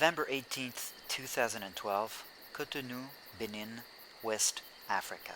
November 18th, 2012, Cotonou, Benin, West Africa.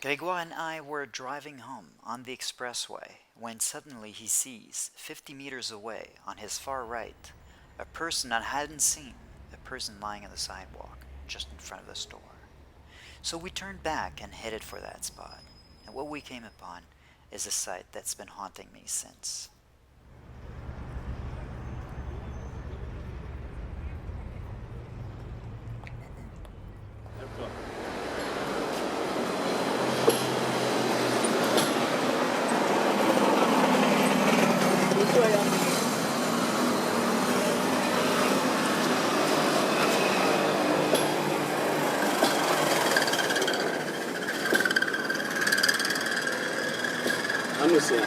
Gregory and I were driving home on the expressway when suddenly he sees, 50 meters away on his far right, a person I hadn't seen, a person lying on the sidewalk just in front of the store. So we turned back and headed for that spot, and what we came upon is a sight that's been haunting me since. Ano siya?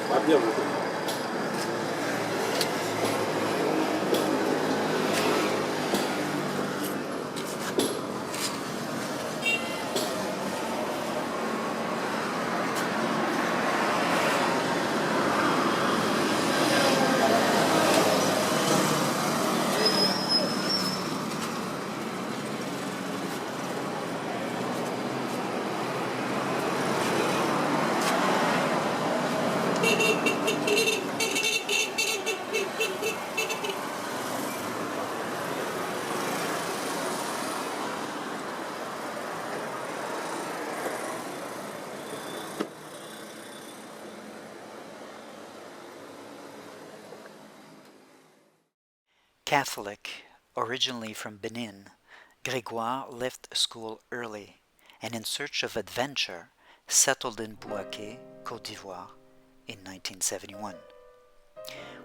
Mariam. Catholic, originally from Benin, Gregoire left school early and in search of adventure settled in Bouaké, Côte d'Ivoire in 1971.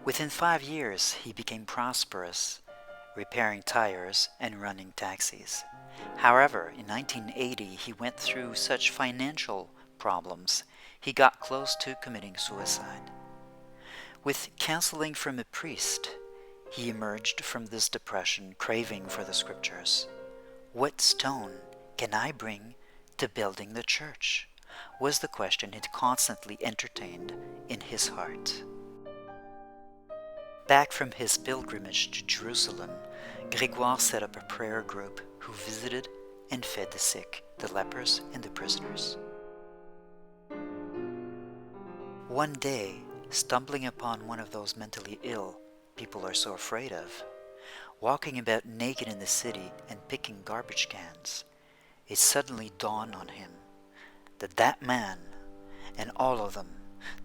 Within 5 years he became prosperous, repairing tires and running taxis. However, in 1980 he went through such financial problems he got close to committing suicide. With counseling from a priest, he emerged from this depression craving for the scriptures. What stone can I bring to building the church? Was the question he constantly entertained in his heart. Back from his pilgrimage to Jerusalem, Gregoire set up a prayer group who visited and fed the sick, the lepers, and the prisoners. One day, stumbling upon one of those mentally ill people are so afraid of, walking about naked in the city and picking garbage cans, it suddenly dawned on him that that man and all of them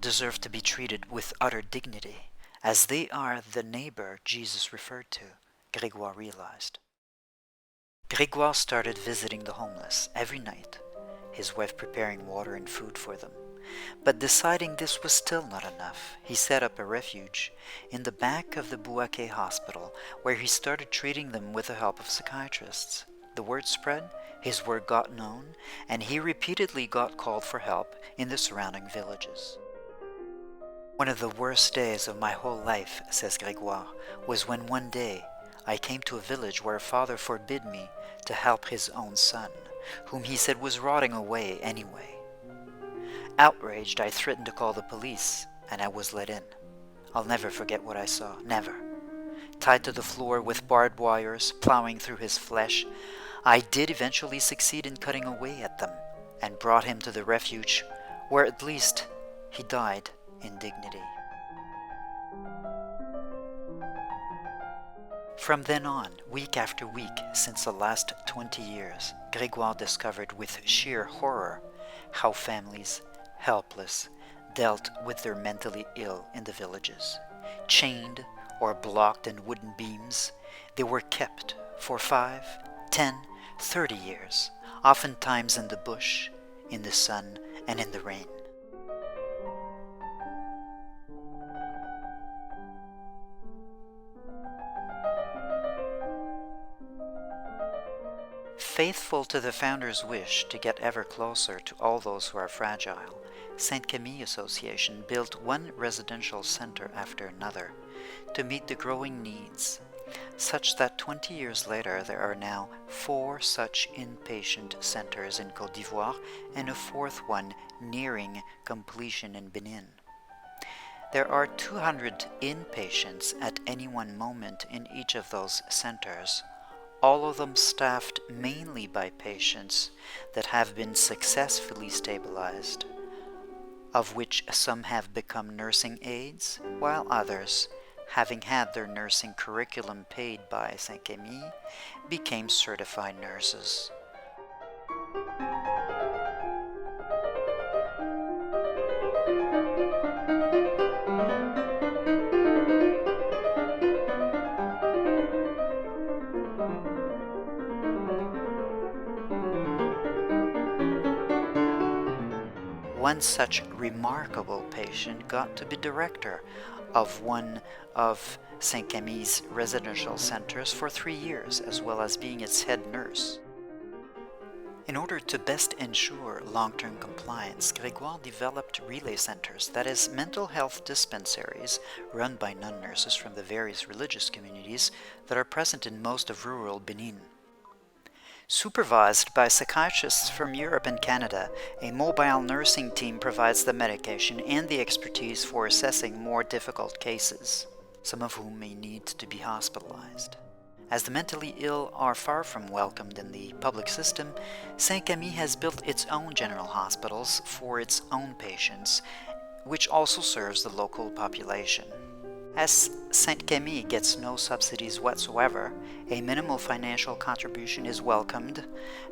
deserve to be treated with utter dignity, as they are the neighbor Jesus referred to, Gregoire realized. Gregoire started visiting the homeless every night, his wife preparing water and food for them. But deciding this was still not enough, he set up a refuge in the back of the Bouaké hospital, where he started treating them with the help of psychiatrists. The word spread, his work got known, and he repeatedly got called for help in the surrounding villages. One of the worst days of my whole life, says Gregoire, was when one day I came to a village where a father forbid me to help his own son, whom he said was rotting away anyway. Outraged, I threatened to call the police, and I was let in. I'll never forget what I saw, never. Tied to the floor with barbed wires plowing through his flesh, I did eventually succeed in cutting away at them and brought him to the refuge, where at least he died in dignity. From then on, week after week, since the last 20 years, Gregoire discovered with sheer horror how families, helpless, dealt with their mentally ill in the villages. Chained or blocked in wooden beams, they were kept for 5, 10, 30 years, oftentimes in the bush, in the sun, and in the rain. Faithful to the founder's wish to get ever closer to all those who are fragile, St. Camille Association built one residential center after another to meet the growing needs, such that 20 years later there are now 4 such inpatient centers in Côte d'Ivoire and a 4th one nearing completion in Benin. There are 200 inpatients at any one moment in each of those centers, all of them staffed mainly by patients that have been successfully stabilized, of which some have become nursing aides, while others, having had their nursing curriculum paid by Saint-Camille, became certified nurses. One such remarkable patient got to be director of one of Saint-Camille's residential centers for 3 years, as well as being its head nurse. In order to best ensure long-term compliance, Gregory developed relay centers, that is, mental health dispensaries run by non-nurses from the various religious communities that are present in most of rural Benin. Supervised by psychiatrists from Europe and Canada, a mobile nursing team provides the medication and the expertise for assessing more difficult cases, some of whom may need to be hospitalized. As the mentally ill are far from welcomed in the public system, Saint-Camille has built its own general hospitals for its own patients, which also serves the local population. As Saint-Camille gets no subsidies whatsoever, a minimal financial contribution is welcomed,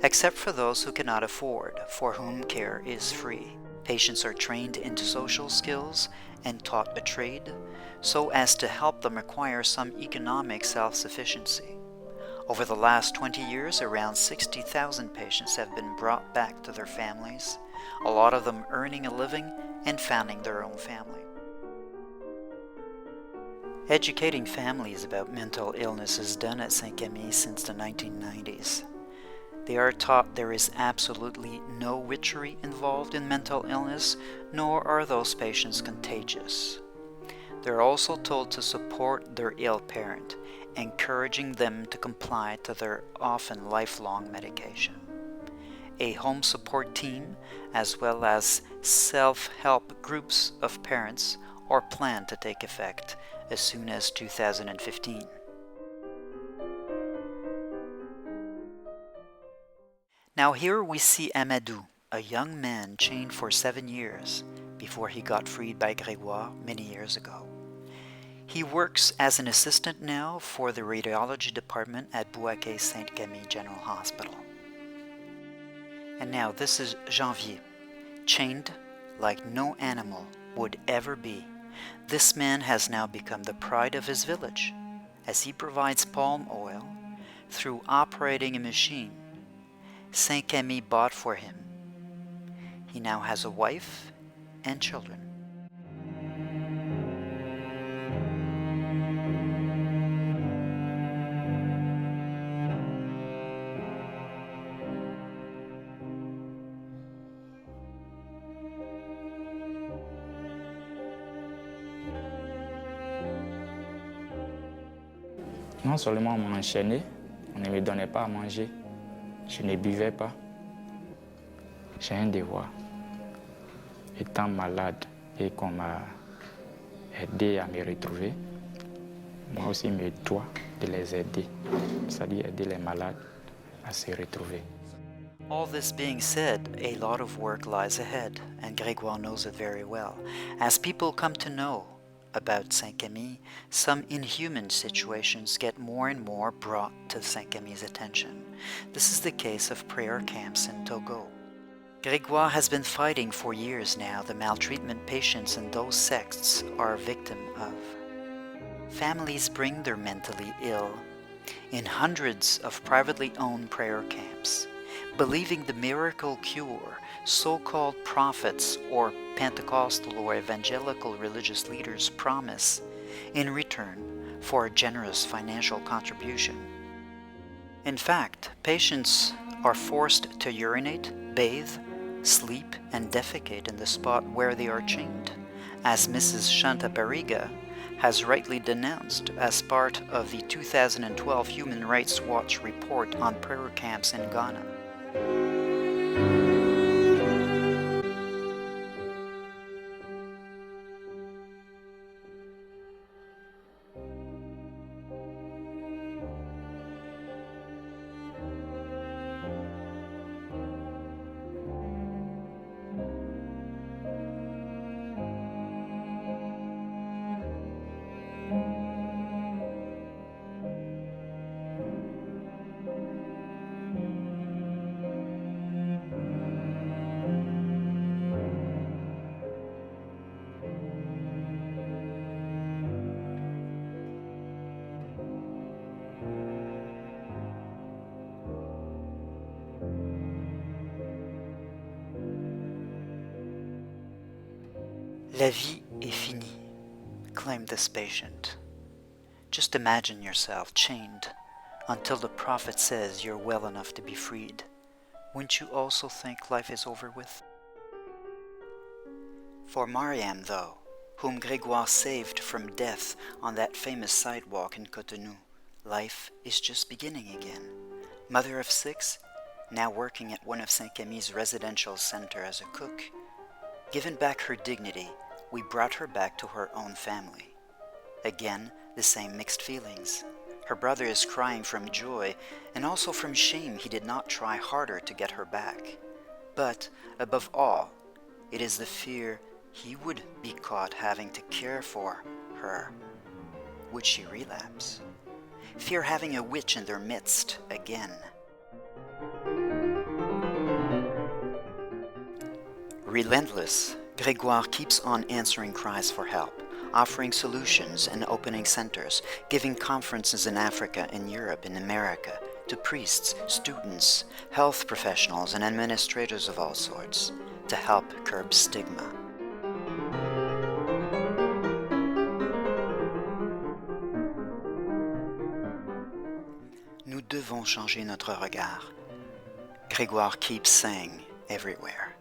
except for those who cannot afford, for whom care is free. Patients are trained into social skills and taught a trade, so as to help them acquire some economic self-sufficiency. Over the last 20 years, around 60,000 patients have been brought back to their families, a lot of them earning a living and founding their own family. Educating families about mental illness is done at Saint-Camille since the 1990s. They are taught there is absolutely no witchery involved in mental illness, nor are those patients contagious. They're also told to support their ill parent, encouraging them to comply to their often lifelong medication. A home support team, as well as self-help groups of parents, are planned to take effect as soon as 2015. Now here we see Amadou, a young man chained for 7 years before he got freed by Gregory many years ago. He works as an assistant now for the radiology department at Bouaké Saint-Camille General Hospital. And now this is Janvier, chained like no animal would ever be. This man has now become the pride of his village, as he provides palm oil through operating a machine Saint-Camille bought for him. He now has a wife and children. Non seulement on m'a enchaîné, on ne me donnait pas à manger, je ne buvais pas. J'ai un devoir. Étant malade et qu'on m'a aidé à me retrouver, moi aussi me dois de les aider, c'est-à-dire aider les malades à se retrouver. All this being said, a lot of work lies ahead, and Gregory knows it very well. As people come to know about Saint-Camille, some inhuman situations get more and more brought to Saint-Camille's attention. This is the case of prayer camps in Togo. Gregory has been fighting for years now the maltreatment patients in those sects are victim of. Families bring their mentally ill in hundreds of privately owned prayer camps, believing the miracle cure so-called prophets or Pentecostal or evangelical religious leaders promise in return for a generous financial contribution. In fact, patients are forced to urinate, bathe, sleep, and defecate in the spot where they are chained, as Mrs. Shanta Bariga has rightly denounced as part of the 2012 Human Rights Watch report on prayer camps in Ghana. La vie est finie, claimed this patient. Just imagine yourself chained until the prophet says you're well enough to be freed. Wouldn't you also think life is over with? For Mariam, though, whom Gregoire saved from death on that famous sidewalk in Cotonou, life is just beginning again. Mother of 6, now working at one of Saint-Camille's residential center as a cook. Given back her dignity, we brought her back to her own family. Again, the same mixed feelings. Her brother is crying from joy and also from shame he did not try harder to get her back. But, above all, it is the fear he would be caught having to care for her. Would she relapse? Fear having a witch in their midst again. Relentless, Gregoire keeps on answering cries for help, offering solutions and opening centers, giving conferences in Africa, in Europe, in America, to priests, students, health professionals, and administrators of all sorts, to help curb stigma. Nous devons changer notre regard. Gregoire keeps saying everywhere.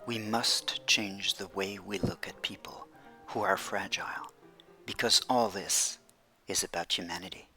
We must change the way we look at people who are fragile, because all this is about humanity.